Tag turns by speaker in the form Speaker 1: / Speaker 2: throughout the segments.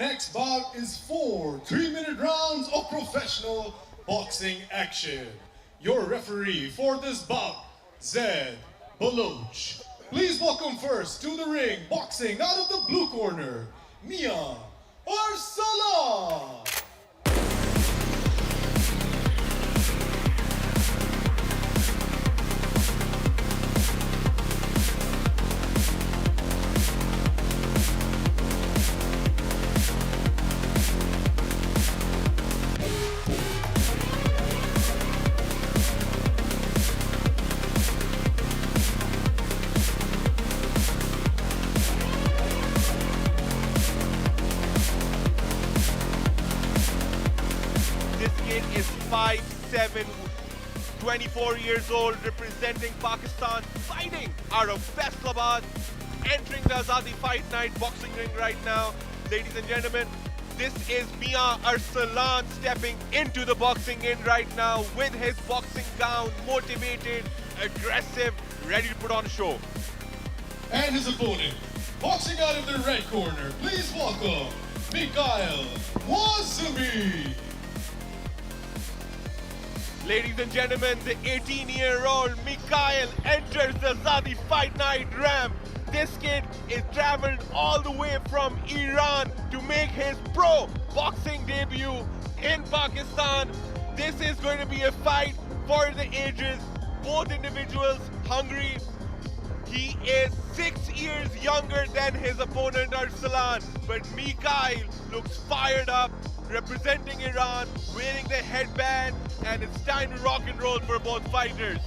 Speaker 1: next bout is 4 3-minute rounds of professional boxing action. Your referee for this bout, Zed Baloch. Please welcome first to the ring, boxing out of the blue corner, Mia Arsala.
Speaker 2: This kid is 5'7", 24 years old, representing Pakistan, fighting out of Faisalabad, entering the Azadi Fight Night boxing ring right now. Ladies and gentlemen, this is Mia Arsalan stepping into the boxing ring right now with his boxing gown, motivated, aggressive, ready to put on a show.
Speaker 1: And his opponent, boxing out of the red corner, please welcome Mikhail Wazami.
Speaker 2: Ladies and gentlemen, the 18-year-old Mikhail enters the Azadi Fight Night ramp. This kid is traveled all the way from Iran to make his pro boxing debut in Pakistan. This is going to be a fight for the ages. Both individuals hungry. He is 6 years younger than his opponent Arsalan, but Mikhail looks fired up, representing Iran, wearing the headband, and it's time to rock and roll for both fighters.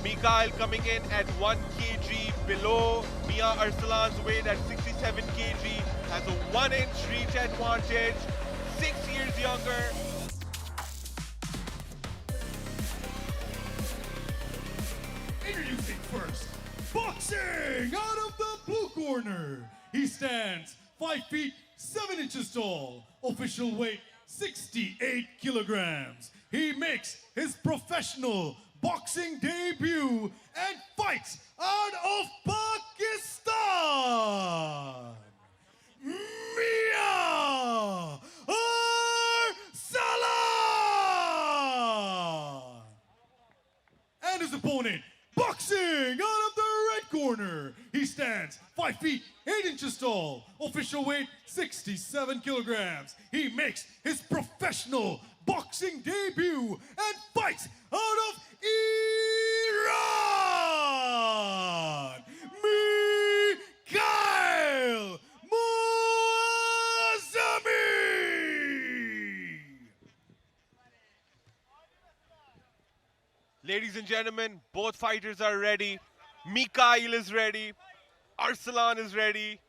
Speaker 2: Mikhail coming in at 1 kg below Mia Arsalan's weight at 67 kg, has a 1-inch reach advantage, 6 years younger.
Speaker 1: Introducing first, boxing out of the blue corner. He stands 5 feet 7 inches tall, official weight 68 kilograms. He makes his professional boxing debut and fights out of Pakistan. Mia Arsalan! And his opponent, boxing out of the red corner. He stands 5 feet 8 inches tall, official weight 67 kilograms. He makes his professional boxing debut and fights out of Iran. Mikhail Wazami!
Speaker 2: Ladies and gentlemen, both fighters are ready. Mikhail is ready. Arsalan is ready.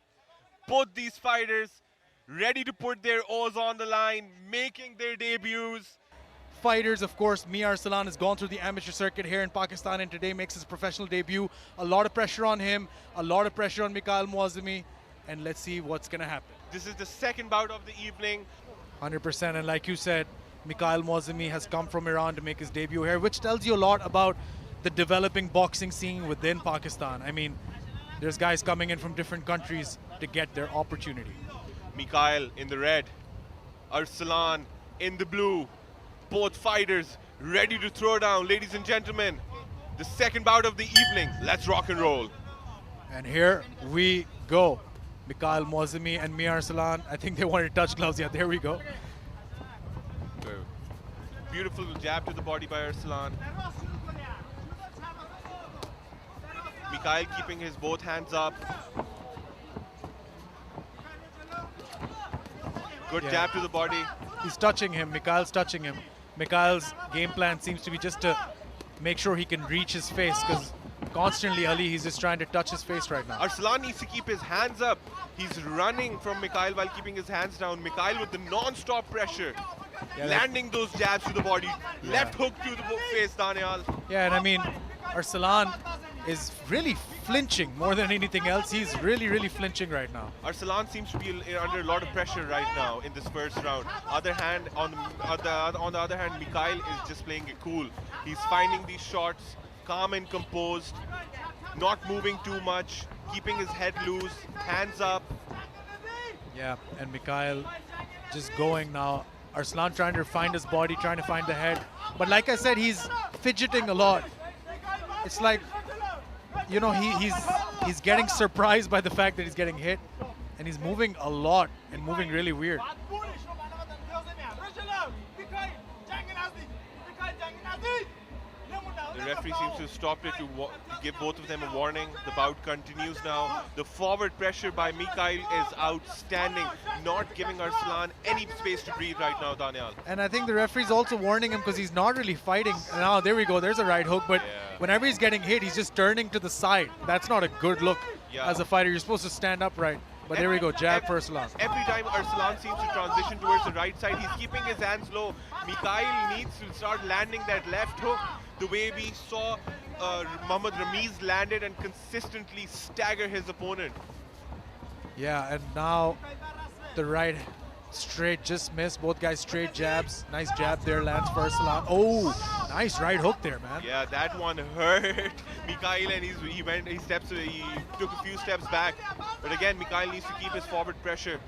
Speaker 2: Both these fighters ready to put their O's on the line, making their debuts.
Speaker 3: Fighters, of course, Mia Arsalan has gone through the amateur circuit here in Pakistan and today makes his professional debut. A lot of pressure on him, a lot of pressure on Mikhail Wazami, and let's see what's going to happen.
Speaker 2: This is the second bout of the evening.
Speaker 3: 100%, and like you said, Mikhail Wazami has come from Iran to make his debut here, which tells you a lot about the developing boxing scene within Pakistan. I mean, there's guys coming in from different countries to get their opportunity.
Speaker 2: Mikhail in the red, Arsalan in the blue. Both fighters ready to throw down. Ladies and gentlemen, the second bout of the evening. Let's rock and roll.
Speaker 3: And here we go. Mikhail Wazami and Mia Arsalan. I think they wanted to touch gloves. Yeah, there we go.
Speaker 2: Beautiful jab to the body by Arsalan. Mikhail keeping his both hands up. Good jab to the body.
Speaker 3: He's touching him. Mikhail's touching him. Mikhail's game plan seems to be just to make sure he can reach his face, because constantly, Ali, he's just trying to touch his face right now.
Speaker 2: Arsalan needs to keep his hands up. He's running from Mikhail while keeping his hands down. Mikhail with the non-stop pressure.
Speaker 3: Yeah,
Speaker 2: landing those jabs to the body. Left hook to the face, Daniel.
Speaker 3: Yeah, and I mean, Arsalan is really flinching more than anything else. He's really flinching right now.
Speaker 2: Arsalan seems to be under a lot of pressure right now in this first round. On the other hand, Mikhail is just playing it cool. He's finding these shots. calm and composed, not moving too much, keeping his head loose, hands up.
Speaker 3: Yeah, and Mikhail just going now. Arslan trying to find his body, trying to find the head. But like I said, he's fidgeting a lot. It's like, you know, he's getting surprised by the fact that he's getting hit. And he's moving a lot and moving really weird.
Speaker 2: The referee seems to have stopped it to give both of them a warning. The bout continues now. The forward pressure by Mikhail is outstanding, not giving Arslan any space to breathe right now, Daniel.
Speaker 3: And I think the referee's also warning him because he's not really fighting. Now, there we go. There's a right hook. But whenever he's getting hit, he's just turning to the side. That's not a good look as a fighter. You're supposed to stand upright. But there we go, jab for Arslan.
Speaker 2: Every time Arslan seems to transition towards the right side, he's keeping his hands low. Mikhail needs to start landing that left hook the way we saw Muhammad Ramiz landed and consistently stagger his opponent.
Speaker 3: Yeah, and now the right straight just missed. Both guys straight jabs. Nice jab there, lands for Arslan. Oh, nice right hook there, man.
Speaker 2: Yeah, that one hurt Mikhail, and he took a few steps back. But again, Mikhail needs to keep his forward pressure.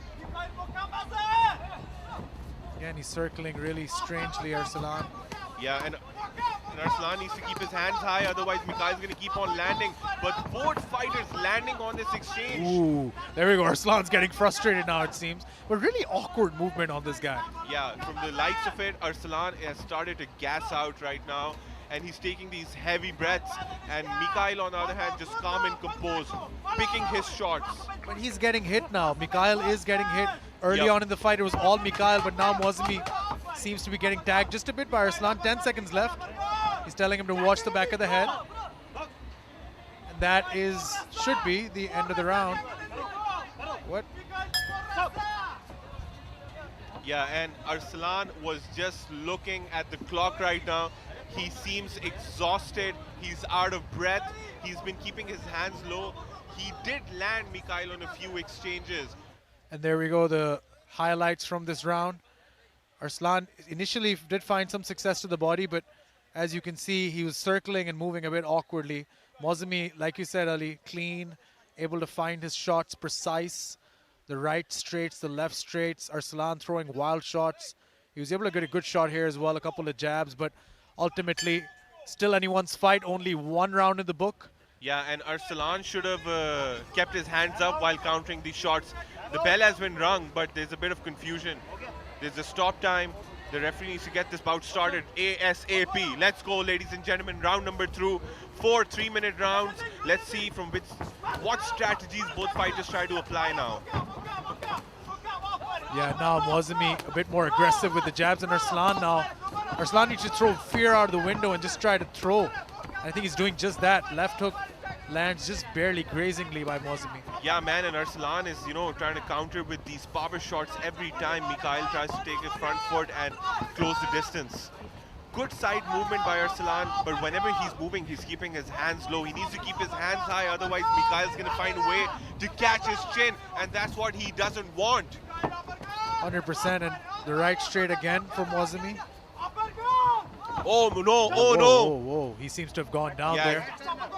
Speaker 3: Again, he's circling really strangely, Arslan.
Speaker 2: Yeah, and Arslan needs to keep his hands high, otherwise Mikhail's going to keep on landing. But both fighters landing on this exchange.
Speaker 3: Ooh, there we go. Arslan's getting frustrated now, it seems. But really awkward movement on this guy.
Speaker 2: Yeah, from the likes of it, Arslan has started to gas out right now. And he's taking these heavy breaths. And Mikhail, on the other hand, just calm and composed, picking his shots.
Speaker 3: But he's getting hit now. Mikhail is getting hit. Early on in the fight, it was all Mikhail, but now Mozami seems to be getting tagged just a bit by Arslan. 10 seconds left. He's telling him to watch the back of the head. And that should be the end of the round. What?
Speaker 2: Yeah, and Arslan was just looking at the clock right now. He seems exhausted. He's out of breath. He's been keeping his hands low. He did land Mikhail on a few exchanges.
Speaker 3: And there we go, the highlights from this round. Arslan initially did find some success to the body, but as you can see, he was circling and moving a bit awkwardly. Mozami, like you said, Ali, clean, able to find his shots precise. The right straights, the left straights. Arslan throwing wild shots. He was able to get a good shot here as well, a couple of jabs, but ultimately, still anyone's fight, only one round in the book.
Speaker 2: Yeah, and Arslan should have kept his hands up while countering these shots. The bell has been rung, but there's a bit of confusion. There's a stop time. The referee needs to get this bout started ASAP. Let's go, ladies and gentlemen. Round number 2. 4 3-minute rounds. Let's see from what strategies both fighters try to apply now.
Speaker 3: Yeah, now Mozami a bit more aggressive with the jabs, and Arslan now. Arslan needs to throw fear out of the window and just try to throw. I think he's doing just that. Left hook lands just barely grazingly by Mozami.
Speaker 2: Yeah, man, and Arslan is, trying to counter with these power shots every time Mikhail tries to take his front foot and close the distance. Good side movement by Arslan, but whenever he's moving, he's keeping his hands low. He needs to keep his hands high, otherwise Mikhail's going to find a way to catch his chin, and that's what he doesn't want.
Speaker 3: 100%, and the right straight again for Mozami.
Speaker 2: Oh no,
Speaker 3: whoa,
Speaker 2: no.
Speaker 3: Whoa. He seems to have gone down there.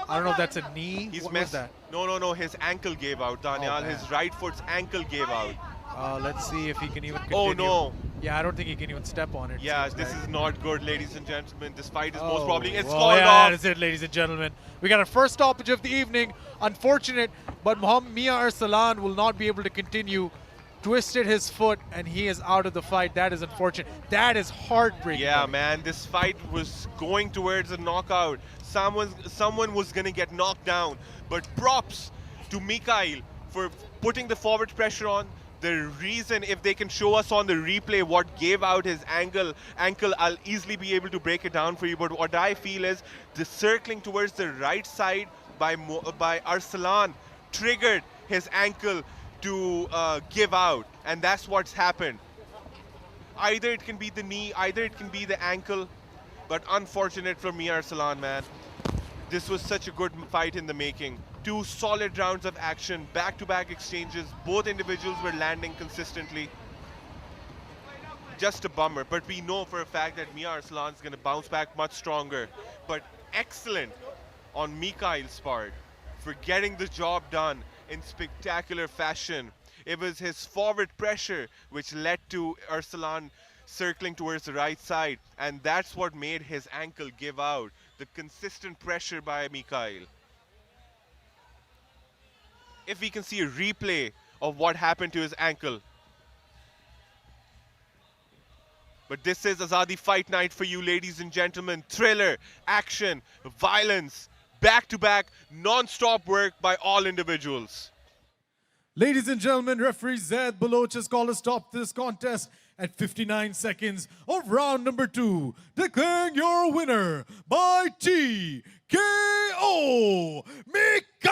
Speaker 3: I don't know if that's a knee.
Speaker 2: He's
Speaker 3: what
Speaker 2: missed.
Speaker 3: was that?
Speaker 2: No. His ankle gave out, Daniel.
Speaker 3: Oh,
Speaker 2: his right foot's ankle gave out.
Speaker 3: Let's see if he can even continue.
Speaker 2: Oh, no.
Speaker 3: Yeah, I don't think he can even step on it.
Speaker 2: Yeah, this is not good, ladies and gentlemen. This fight is most probably... It's
Speaker 3: well,
Speaker 2: called
Speaker 3: yeah,
Speaker 2: off.
Speaker 3: that's it, ladies and gentlemen. We got our first stoppage of the evening. Unfortunate, but Mia Arslan will not be able to continue. Twisted his foot, and he is out of the fight. That is unfortunate. That is heartbreaking.
Speaker 2: Yeah, man, this fight was going towards a knockout. Someone was going to get knocked down. But props to Mikhail for putting the forward pressure on. The reason, if they can show us on the replay what gave out his ankle, I'll easily be able to break it down for you. But what I feel is the circling towards the right side by Arslan triggered his ankle to give out, and that's what's happened. Either it can be the knee, either it can be the ankle, but unfortunate for Mia Arslan, man. This was such a good fight in the making. 2 solid rounds of action, back-to-back exchanges. Both individuals were landing consistently. Just a bummer, but we know for a fact that Mia Arslan is going to bounce back much stronger. But excellent on Mikhail's part for getting the job done in spectacular fashion. It was his forward pressure which led to Arsalan circling towards the right side, and that's what made his ankle give out. The consistent pressure by Mikhail. If we can see a replay of what happened to his ankle. But this is Azadi Fight Night for you, ladies and gentlemen. Thriller, action, violence, back-to-back, non-stop work by all individuals.
Speaker 1: Ladies and gentlemen, referee Zaid Baloch has called a stop to this contest at 59 seconds of round number 2, declaring your winner by TKO, Mikhail